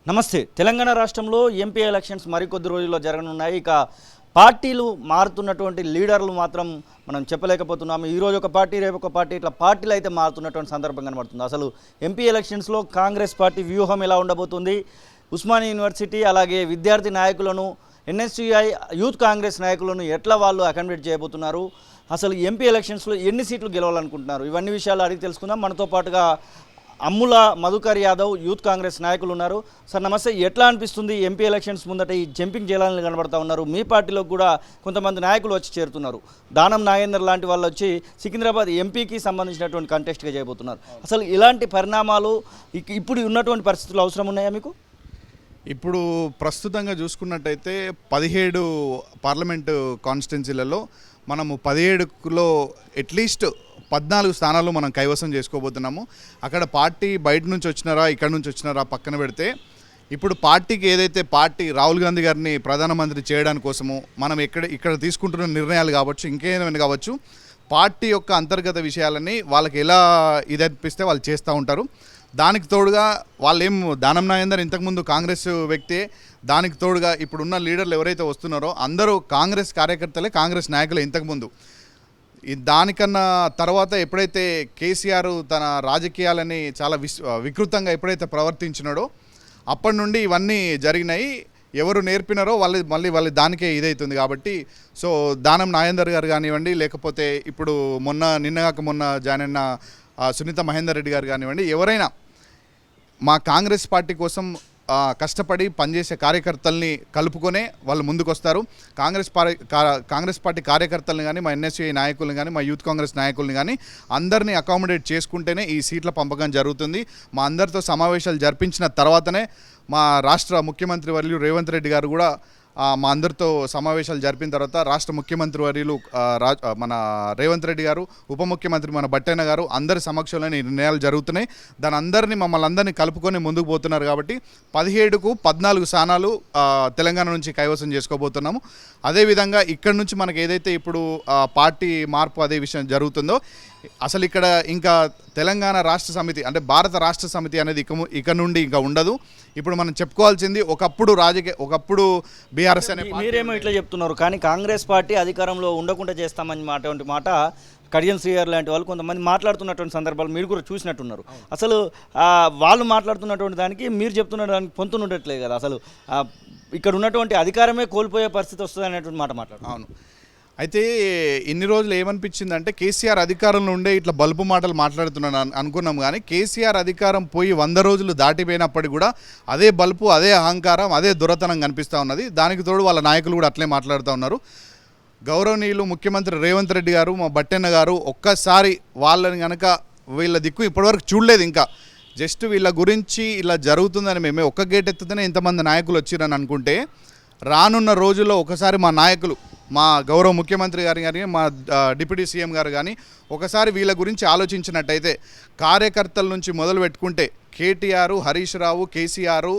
నమస్తే. తెలంగాణ రాష్ట్రంలో MP elections మరికొద్ది రోజుల్లో జరగనున్నాయి. ఇక పార్టీలు మారుతున్నటువంటి లీడర్లు మాత్రం మనం చెప్పలేకపోతున్నాము. ఈరోజు ఒక పార్టీ, రేపు ఒక పార్టీ, ఇట్లా పార్టీలు అయితే మారుతున్నటువంటి సందర్భం కనబడుతుంది. అసలు ఎంపీ ఎలక్షన్స్లో కాంగ్రెస్ పార్టీ వ్యూహం ఎలా ఉండబోతుంది? ఉస్మానియా యూనివర్సిటీ అలాగే విద్యార్థి నాయకులను, ఎన్ఎస్యుఐ యూత్ కాంగ్రెస్ నాయకులను ఎట్లా వాళ్ళు అకామిడేట్ చేయబోతున్నారు? అసలు ఎంపీ ఎలక్షన్స్లో ఎన్ని సీట్లు గెలవాలనుకుంటున్నారు? ఇవన్నీ విషయాలు అడిగి తెలుసుకుందాం. మనతో పాటుగా అమ్ముల మధుకర్ యాదవ్ యూత్ కాంగ్రెస్ నాయకులు ఉన్నారు. సార్ నమస్తే. ఎట్లా అనిపిస్తుంది ఎంపీ ఎలక్షన్స్ ముందట ఈ జంపింగ్ చేయాలని కనబడతా ఉన్నారు? మీ పార్టీలో కూడా కొంతమంది నాయకులు వచ్చి చేరుతున్నారు. దానం నాగేందర్ లాంటి వాళ్ళు వచ్చి సికింద్రాబాద్ ఎంపీకి సంబంధించినటువంటి కంటెస్ట్గా చేయబోతున్నారు. అసలు ఇలాంటి పరిణామాలు ఇప్పుడు ఉన్నటువంటి పరిస్థితులు అవసరం ఉన్నాయా మీకు? ఇప్పుడు ప్రస్తుతంగా చూసుకున్నట్టయితే 17 పార్లమెంటు కాన్స్టిట్యున్సీలలో మనము 17లో అట్లీస్ట్ 14 స్థానాలు మనం కైవసం చేసుకోబోతున్నాము. అక్కడ పార్టీ బయట నుంచి వచ్చినారా, ఇక్కడ నుంచి వచ్చినారా పక్కన పెడితే, ఇప్పుడు పార్టీకి ఏదైతే పార్టీ రాహుల్ గాంధీ గారిని ప్రధానమంత్రి చేయడానికి కోసము మనం ఇక్కడ తీసుకుంటున్న నిర్ణయాలు కావచ్చు, ఇంకేమైనా కావచ్చు, పార్టీ యొక్క అంతర్గత విషయాలని వాళ్ళకి ఎలా ఇదనిపిస్తే వాళ్ళు చేస్తూ ఉంటారు. దానికి తోడుగా వాళ్ళేం దానం నాగేందర్ ఇంతకుముందు కాంగ్రెస్ వ్యక్తే, దానికి తోడుగా ఇప్పుడున్న లీడర్లు ఎవరైతే వస్తున్నారో అందరూ కాంగ్రెస్ కార్యకర్తలే, కాంగ్రెస్ నాయకులే ఇంతకుముందు. దానికన్నా తర్వాత ఎప్పుడైతే కేసీఆర్ తన రాజకీయాలని చాలా వికృతంగా ఎప్పుడైతే ప్రవర్తించినాడో అప్పటి నుండి ఇవన్నీ జరిగినాయి. ఎవరు నేర్పినారో మళ్ళీ దానికే ఇదవుతుంది. కాబట్టి సో దానం నాగేందర్ గారు కానివ్వండి, లేకపోతే ఇప్పుడు నిన్నగాక మొన్న జాయిన్ అయిన సునీత మహేందర్ రెడ్డి గారు కానివ్వండి, ఎవరైనా మా కాంగ్రెస్ పార్టీ కోసం కష్టపడి పనిచేసే కార్యకర్తల్ని కలుపుకొనే వాళ్ళు ముందుకు వస్తారు. కాంగ్రెస్ పార్టీ కార్యకర్తలను కానీ, మా ఎన్ఎస్యుఐ నాయకులను కానీ, మా యూత్ కాంగ్రెస్ నాయకులను కానీ అందరినీ అకామిడేట్ చేసుకుంటేనే ఈ సీట్ల పంపకం జరుగుతుంది. మా అందరితో సమావేశాలు జరిపించిన తర్వాతనే మా రాష్ట్ర ముఖ్యమంత్రి వర్యులు రేవంత్ రెడ్డి గారు కూడా మా అందరితో సమావేశాలు జరిపిన తర్వాత రాష్ట్ర ముఖ్యమంత్రి వర్యులు మన రేవంత్ రెడ్డి గారు, ఉప ముఖ్యమంత్రి మన బట్టన్న గారు అందరి సమక్షంలోనే నిర్ణయాలు జరుగుతున్నాయి. మమ్మల్ని అందరినీ కలుపుకొని ముందుకు పోతున్నారు. కాబట్టి 17కు 14 స్థానాలు తెలంగాణ నుంచి కైవసం చేసుకోబోతున్నాము. అదేవిధంగా ఇక్కడ నుంచి మనకు ఏదైతే ఇప్పుడు పార్టీ మార్పు అదే విషయం జరుగుతుందో, అసలు ఇక్కడ ఇంకా తెలంగాణ రాష్ట్ర సమితి అంటే భారత రాష్ట్ర సమితి అనేది ఇక నుండి ఇంకా ఉండదు. ఇప్పుడు మనం చెప్పుకోవాల్సింది ఒకప్పుడు బీఆర్ఎస్ అనే మీరేమో ఇట్లా చెప్తున్నారు, కానీ కాంగ్రెస్ పార్టీ అధికారంలో ఉండకుండా చేస్తామని మాట కడియం శ్రీగారు లాంటి వాళ్ళు కొంతమంది మాట్లాడుతున్నటువంటి సందర్భాలు మీరు కూడా చూసినట్టున్నారు. అసలు వాళ్ళు మాట్లాడుతున్నటువంటి దానికి మీరు చెప్తున్న దానికి పొంతులు ఉండట్లేదు కదా. అసలు ఇక్కడ ఉన్నటువంటి అధికారమే కోల్పోయే పరిస్థితి వస్తుంది అనేటువంటి మాట మాట్లాడు. అవును. అయితే ఇన్ని రోజులు ఏమనిపించిందంటే కేసీఆర్ అధికారంలో ఉండే ఇట్లా బల్బు మాటలు మాట్లాడుతున్నాను అనుకున్నాం. కానీ కేసీఆర్ అధికారం పోయి 100 రోజులు దాటిపోయినప్పటికీ కూడా అదే బల్బు, అదే అహంకారం, అదే దురతనం కనిపిస్తూ ఉన్నది. దానికి తోడు వాళ్ళ నాయకులు కూడా అట్లే మాట్లాడుతూ ఉన్నారు. గౌరవనీయులు ముఖ్యమంత్రి రేవంత్ రెడ్డి గారు, మా బట్టన్న గారు ఒక్కసారి వాళ్ళని కనుక వీళ్ళ దిక్కు ఇప్పటివరకు చూడలేదు. ఇంకా జస్ట్ వీళ్ళ గురించి ఇలా జరుగుతుందని మేమే ఒక్క గేట్ ఎత్తుతూనే ఇంతమంది నాయకులు వచ్చిరని అనుకుంటే, రానున్న రోజుల్లో ఒకసారి మా నాయకులు, మా గౌరవ ముఖ్యమంత్రి గారు కానీ, మా డిప్యూటీ సీఎం గారు కానీ ఒకసారి వీళ్ళ గురించి ఆలోచించినట్టయితే, కార్యకర్తల నుంచి మొదలు పెట్టుకుంటే కేటీఆర్, హరీష్ రావు, కేసీఆర్,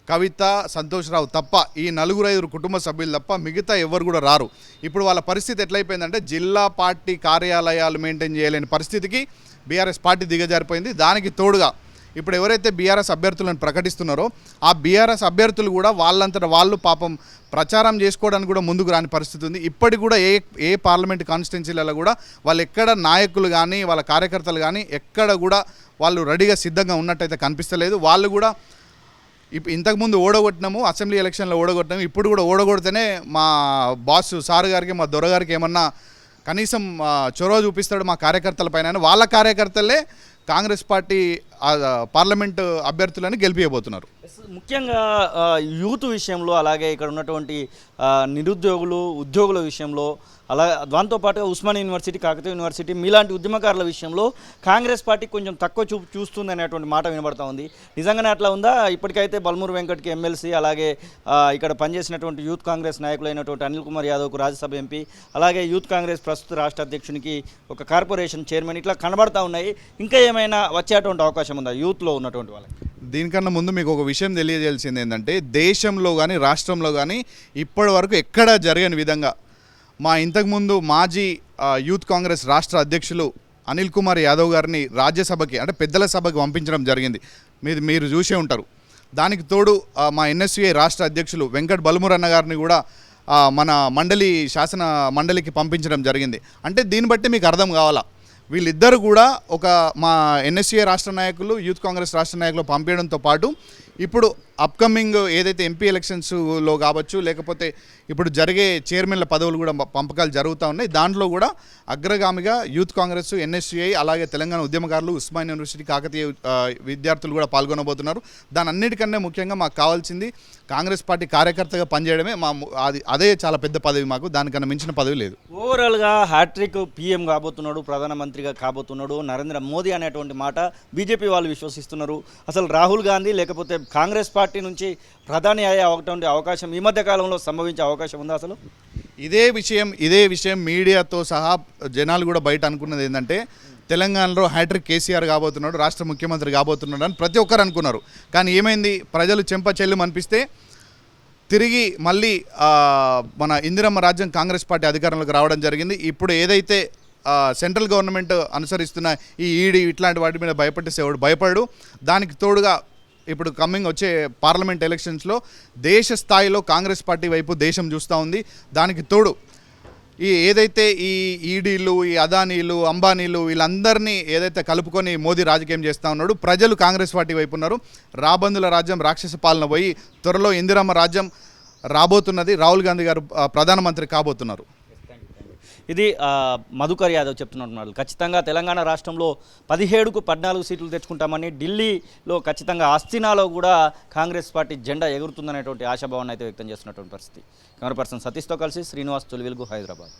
కవిత, సంతోష్ రావు తప్ప ఈ 4-5 కుటుంబ సభ్యులు తప్ప మిగతా ఎవరు కూడా రారు. ఇప్పుడు వాళ్ళ పరిస్థితి ఎట్లయిపోయిందంటే జిల్లా పార్టీ కార్యాలయాలు మెయింటైన్ చేయలేని పరిస్థితికి బీఆర్ఎస్ పార్టీ దిగజారిపోయింది. దానికి తోడుగా ఇప్పుడు ఎవరైతే బీఆర్ఎస్ అభ్యర్థులను ప్రకటిస్తున్నారో ఆ బీఆర్ఎస్ అభ్యర్థులు కూడా వాళ్ళంతటా వాళ్ళు పాపం ప్రచారం చేసుకోవడానికి కూడా ముందుకు రాని పరిస్థితి ఉంది. ఇప్పటికి కూడా ఏ పార్లమెంట్ కాన్స్టిట్యున్సీలలో కూడా వాళ్ళు ఎక్కడ నాయకులు కానీ వాళ్ళ కార్యకర్తలు కానీ ఎక్కడ కూడా వాళ్ళు రెడీగా సిద్ధంగా ఉన్నట్టయితే కనిపిస్తలేదు. వాళ్ళు కూడా ఇంతకుముందు ఓడగొట్టినాము, అసెంబ్లీ ఎలక్షన్లో ఓడగొట్టినాము, ఇప్పుడు కూడా ఓడగొడితేనే మా బాస్ సార్ గారికి, మా దొరగారికి ఏమన్నా కనీసం చొరవ చూపిస్తాడు మా కార్యకర్తల పైన. వాళ్ళ కార్యకర్తలే కాంగ్రెస్ పార్టీ పార్లమెంటు అభ్యర్థులను గెలిపియబోతున్నారు. ముఖ్యంగా యూత్ విషయంలో, అలాగే ఇక్కడ ఉన్నటువంటి నిరుద్యోగులు, ఉద్యోగుల విషయంలో, అలా దాంతోపాటుగా ఉస్మానియా యూనివర్సిటీ, కాకతీయ యూనివర్సిటీ మీలాంటి ఉద్యమకారుల విషయంలో కాంగ్రెస్ పార్టీ కొంచెం తక్కువ చూస్తుంది అనేటువంటి మాట వినబడతా ఉంది. నిజంగానే అట్లా ఉందా? ఇప్పటికైతే బల్మూరు వెంకట్కి ఎమ్మెల్సీ, అలాగే ఇక్కడ పనిచేసినటువంటి యూత్ కాంగ్రెస్ నాయకులైనటువంటి అనిల్ కుమార్ యాదవ్కు రాజ్యసభ ఎంపీ, అలాగే యూత్ కాంగ్రెస్ ప్రస్తుత రాష్ట్ర అధ్యక్షునికి ఒక కార్పొరేషన్ చైర్మన్ ఇట్లా కనబడతా ఉన్నాయి. ఇంకా ఏమైనా వచ్చేటువంటి అవకాశం ఉందా యూత్లో ఉన్నటువంటి వాళ్ళకి? దీనికన్నా ముందు మీకు ఒక విషయం తెలియజేయాల్సింది ఏంటంటే, దేశంలో కానీ రాష్ట్రంలో కానీ ఇప్పటి వరకు ఎక్కడా జరగని విధంగా మా ఇంతకుముందు మాజీ యూత్ కాంగ్రెస్ రాష్ట్ర అధ్యక్షులు అనిల్ కుమార్ యాదవ్ గారిని రాజ్యసభకి అంటే పెద్దల సభకి పంపించడం జరిగింది. మీరు చూసే ఉంటారు. దానికి తోడు మా ఎన్ఎస్యుఐ రాష్ట్ర అధ్యక్షులు వెంకట్ బలమురన్న గారిని కూడా మన శాసన మండలికి పంపించడం జరిగింది. అంటే దీన్ని బట్టి మీకు అర్థం కావాలా, వీళ్ళిద్దరు కూడా మా ఎన్ఎస్యుఐ రాష్ట్ర నాయకులు, యూత్ కాంగ్రెస్ రాష్ట్ర నాయకులు పంపించడంతో పాటు ఇప్పుడు అప్కమింగ్ ఏదైతే ఎంపీ ఎలక్షన్స్లో కావచ్చు, లేకపోతే ఇప్పుడు జరిగే చైర్మన్ల పదవులు కూడా పంపకాలు జరుగుతూ ఉన్నాయి. దాంట్లో కూడా అగ్రగామిగా యూత్ కాంగ్రెస్, ఎన్ఎస్యుఐ, అలాగే తెలంగాణ ఉద్యమకారులు, ఉస్మాన్ యూనివర్సిటీ కాకతీయ విద్యార్థులు కూడా పాల్గొనబోతున్నారు. దాని అన్నిటికన్నా ముఖ్యంగా మాకు కావాల్సింది కాంగ్రెస్ పార్టీ కార్యకర్తగా పనిచేయడమే. అదే చాలా పెద్ద పదవి మాకు, దానికన్నా మించిన పదవి లేదు. ఓవరాల్గా హ్యాట్రిక్ పీఎం కాబోతున్నాడు, ప్రధానమంత్రిగా కాబోతున్నాడు నరేంద్ర మోదీ అనేటువంటి మాట బీజేపీ వాళ్ళు విశ్వసిస్తున్నారు. అసలు రాహుల్ గాంధీ లేకపోతే కాంగ్రెస్ పార్టీ నుంచి ప్రధాని అయ్యే అవకాశం ఈ మధ్య కాలంలో సంభవించే అవకాశం ఉందా? అసలు ఇదే విషయం మీడియాతో సహా జనాలు కూడా బయట అనుకున్నది ఏంటంటే, తెలంగాణలో హ్యాట్రిక్ కేసీఆర్ కాబోతున్నాడు, రాష్ట్ర ముఖ్యమంత్రి కాబోతున్నాడు అని ప్రతి ఒక్కరు అనుకున్నారు. కానీ ఏమైంది, ప్రజలు చెంప చెల్లు అనిపిస్తే తిరిగి మళ్ళీ మన ఇందిరమ్మ రాజ్యం కాంగ్రెస్ పార్టీ అధికారంలోకి రావడం జరిగింది. ఇప్పుడు ఏదైతే సెంట్రల్ గవర్నమెంట్ అనుసరిస్తున్న ఈ ఈడీ ఇట్లాంటి వాటి మీద భయపడేసేవాడు భయపడు. దానికి తోడుగా ఇప్పుడు వచ్చే పార్లమెంట్ ఎలక్షన్స్లో దేశ స్థాయిలో కాంగ్రెస్ పార్టీ వైపు దేశం చూస్తూ ఉంది. దానికి తోడు ఏదైతే ఈ ఈడీలు, ఈ అదానీలు, అంబానీలు వీళ్ళందరినీ ఏదైతే కలుపుకొని మోదీ రాజకీయం చేస్తూ ఉన్నాడు, ప్రజలు కాంగ్రెస్ పార్టీ వైపు ఉన్నారు. రాబందుల రాజ్యం, రాక్షస పాలన పోయి త్వరలో ఇందిరమ్మ రాజ్యం రాబోతున్నది. రాహుల్ గాంధీ గారు ప్రధానమంత్రి కాబోతున్నారు. ఇది మధుకర్ యాదవ్ చెప్తున్నట్టున్నారు. ఖచ్చితంగా తెలంగాణ రాష్ట్రంలో 17కు 14 సీట్లు తెచ్చుకుంటామని, ఢిల్లీలో ఖచ్చితంగా అస్థినాలో కూడా కాంగ్రెస్ పార్టీ జెండా ఎగురుతుందనేటువంటి ఆశాభావాన్ని అయితే వ్యక్తం చేస్తున్నటువంటి పరిస్థితి. కెమెరా పర్సన్ సతీష్తో కలిసి శ్రీనివాస్, తొలి వెలుగు, హైదరాబాద్.